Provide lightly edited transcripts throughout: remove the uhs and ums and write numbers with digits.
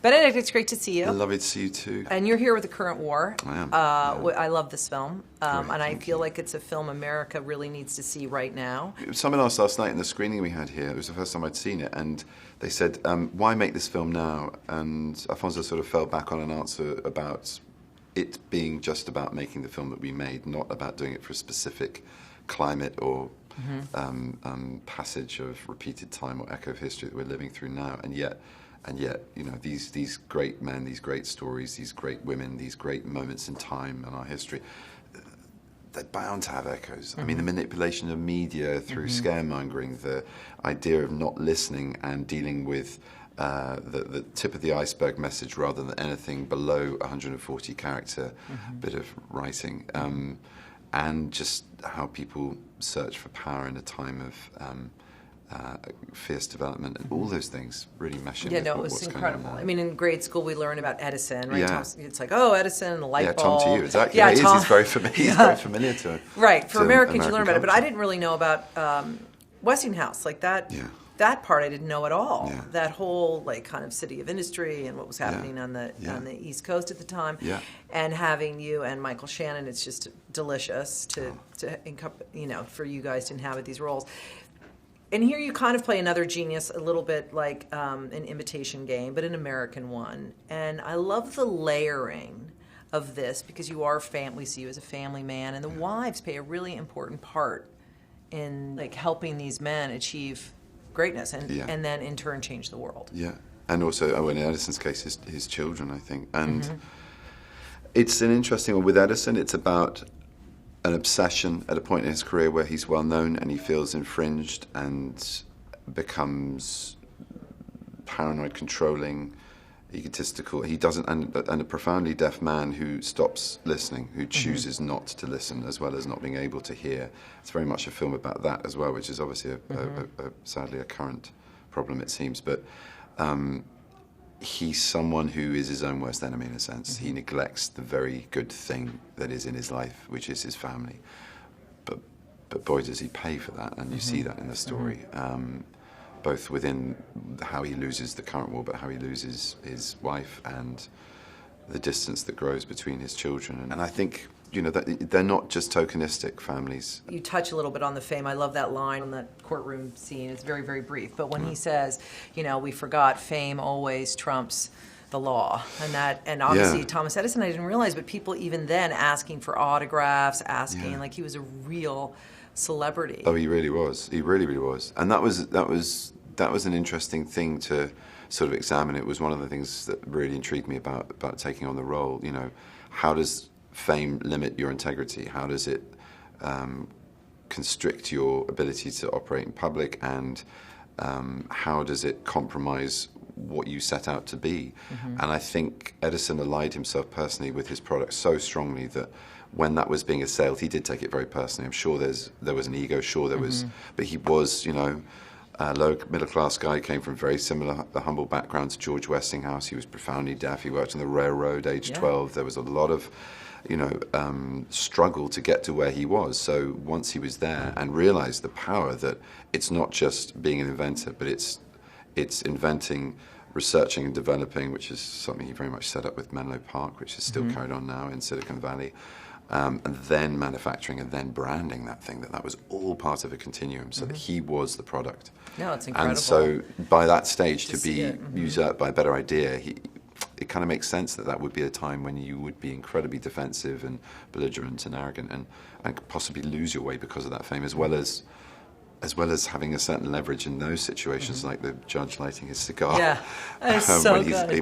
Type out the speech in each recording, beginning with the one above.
Benedict, it's great to see you. Lovely to see you too. And you're here with The Current War. I am. I love this film, and I feel you. like it's a film America really needs to see right now. Someone asked last night in the screening we had here, it was the first time I'd seen it, and they said, why make this film now? And Alfonso sort of fell back on an answer about it being just about making the film that we made, not about doing it for a specific climate or passage of repeated time or echo of history that we're living through now. And yet, you know, these great men, these great stories, these great women, these great moments in time in our history, they're bound to have echoes. I mean, the manipulation of media through scaremongering, the idea of not listening and dealing with the tip of the iceberg message rather than anything below 140 character bit of writing, and just how people search for power in a time of fierce development, and all those things really mesh in. Yeah, with no, it was what's incredible. going on now. I mean, in grade school we learned about Edison, right? Yeah. It's like, oh, Edison, the light bulb. Tom to you, exactly. Yeah, He is. Tom. He's very familiar. He's very familiar to it. Right, for to Americans you learn American about it, but I culture. didn't really know about Westinghouse, like that. Yeah. That part I didn't know at all. Yeah. That whole like kind of city of industry and what was happening on the East Coast at the time. Yeah. And having you and Michael Shannon, it's just delicious to for you guys to inhabit these roles. And here you kind of play another genius, a little bit like an Imitation Game, but an American one. And I love the layering of this because you are we see you as a family man, and the wives play a really important part in like helping these men achieve greatness and then in turn change the world. Yeah, and also in Edison's case, his children, I think. And it's an interesting one. With Edison, it's about an obsession at a point in his career where he's well known and he feels infringed and becomes paranoid, controlling, egotistical. He doesn't, and a profoundly deaf man who stops listening, who chooses not to listen, as well as not being able to hear. It's very much a film about that as well, which is obviously sadly a current problem, it seems. But he's someone who is his own worst enemy in a sense. He neglects the very good thing that is in his life, which is his family. But boy, does he pay for that, and you see that in the story. Both within how he loses the current war, but how he loses his wife and the distance that grows between his children. And I think, you know, that they're not just tokenistic families. You touch a little bit on the fame. I love that line in that courtroom scene. It's very, very brief. But when he says, you know, we forgot fame always trumps the law. And obviously Thomas Edison, I didn't realize, but people even then asking for autographs, like he was a real celebrity. Oh, he really was. He really, really was. And that was an interesting thing to sort of examine. It was one of the things that really intrigued me about taking on the role. You know, how does fame limit your integrity? How does it constrict your ability to operate in public? And how does it compromise what you set out to be? And I think Edison allied himself personally with his product so strongly that when that was being assailed, he did take it very personally. I'm sure there was an ego, sure there was, but he was, you know, a low middle-class guy, came from very similar, humble background to George Westinghouse. He was profoundly deaf. He worked on the railroad, age 12. There was a lot of, you know, struggle to get to where he was. So once he was there and realized the power that it's not just being an inventor, but it's inventing, researching and developing, which is something he very much set up with Menlo Park, which is still carried on now in Silicon Valley. And then manufacturing and then branding that thing, that was all part of a continuum, so that he was the product. No, it's incredible. And so by that stage, to be usurped by a better idea, it kind of makes sense that would be a time when you would be incredibly defensive and belligerent and arrogant and possibly lose your way because of that fame, as well as having a certain leverage in those situations, like the judge lighting his cigar. Yeah, it's so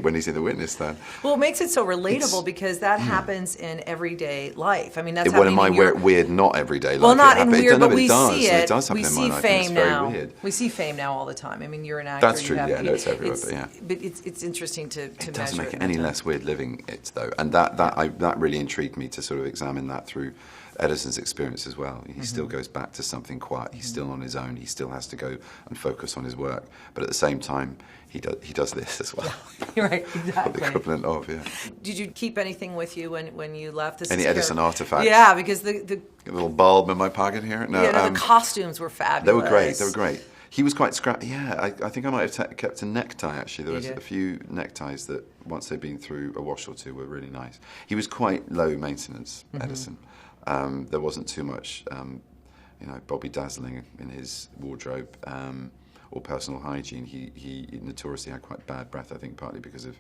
when he's in the witness stand. Well, it makes it so relatable because that happens in everyday life. I mean, that's Well, in happening my in your... weird, not everyday life. Well, not in weird, but we does. see it. It does happen we in my see life, fame and it's very now. weird. We see fame now all the time. I mean, you're an actor. That's true. Yeah, no, it's everywhere. But it's interesting to measure. It doesn't make it any less weird living it though, and that really intrigued me to sort of examine that through Edison's experience as well. He still goes back to something quiet. He's still on his own. He still has to go and focus on his work. But at the same time, he does this as well. You're right, exactly. The equivalent of, Did you keep anything with you when you left? Any Edison artifacts? Yeah, because the a little bulb in my pocket here. No, the costumes were fabulous. They were great. He was quite scrappy. Yeah, I think I might have kept a necktie, actually. There was did? a few neckties that, once they'd been through a wash or two, were really nice. He was quite low maintenance, Edison. There wasn't too much, Bobby dazzling in his wardrobe or personal hygiene. He notoriously had quite bad breath, I think, partly because of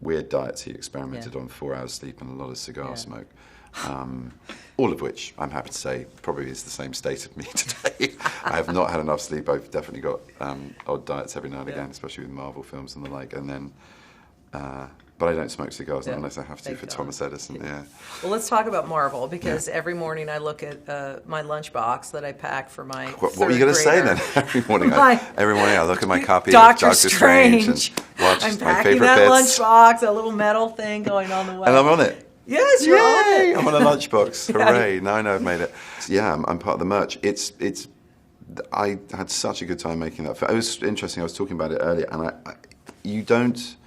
weird diets he experimented on, 4 hours sleep and a lot of cigar smoke. All of which, I'm happy to say, probably is the same state of me today. I have not had enough sleep. I've definitely got odd diets every now and again, especially with Marvel films and the like. And then, but I don't smoke cigars unless I have to for Thomas Edison. Yeah. Well, let's talk about Marvel, because every morning I look at my lunchbox that I pack for my What were you going to say then? Every morning I look at my copy Doctor of Doctor Strange and watch I'm my packing favorite that bits. lunchbox, a little metal thing going on the way. And I'm on it. Yes, you're on it. I'm on a lunchbox. Hooray! Now I know I've made it. Yeah, I'm part of the merch. I had such a good time making that. It was interesting. I was talking about it earlier, and you don't.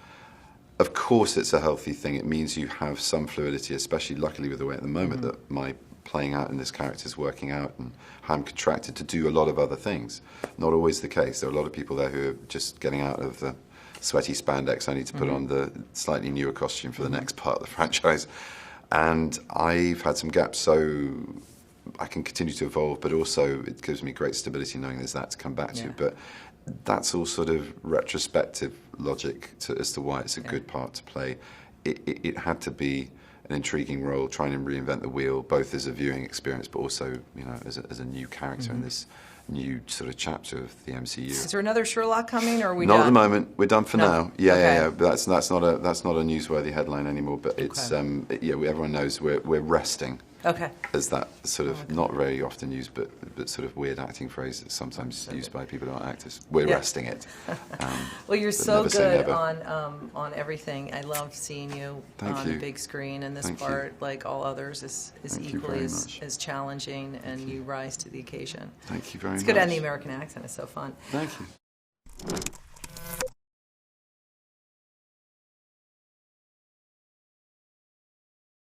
Of course, it's a healthy thing. It means you have some fluidity, especially luckily with the way at the moment that my playing out in this character is working out, and how I'm contracted to do a lot of other things. Not always the case. There are a lot of people there who are just getting out of the sweaty spandex. I need to put on the slightly newer costume for the next part of the franchise. And I've had some gaps, so I can continue to evolve, but also it gives me great stability knowing there's that to come back to. But that's all sort of retrospective logic as to why it's a good part to play. It had to be an intriguing role, trying to reinvent the wheel, both as a viewing experience, but also, as a new character in this new sort of chapter of the MCU. Is there another Sherlock coming, or are we not done? at the moment. We're done for now. Yeah, Okay. yeah. But that's not a newsworthy headline anymore. But it's everyone knows we're resting. Okay. As that sort of not very often used, but sort of weird acting phrase that's sometimes used by people who aren't actors. We're resting it. Well, you're but so never say good never. on everything. I love seeing you Thank on you. the big screen, and this Thank you. part, like all others, is Thank you equally very much. as challenging, and you rise to the occasion. Thank you very much. It's good, and the American accent is so fun. Thank you.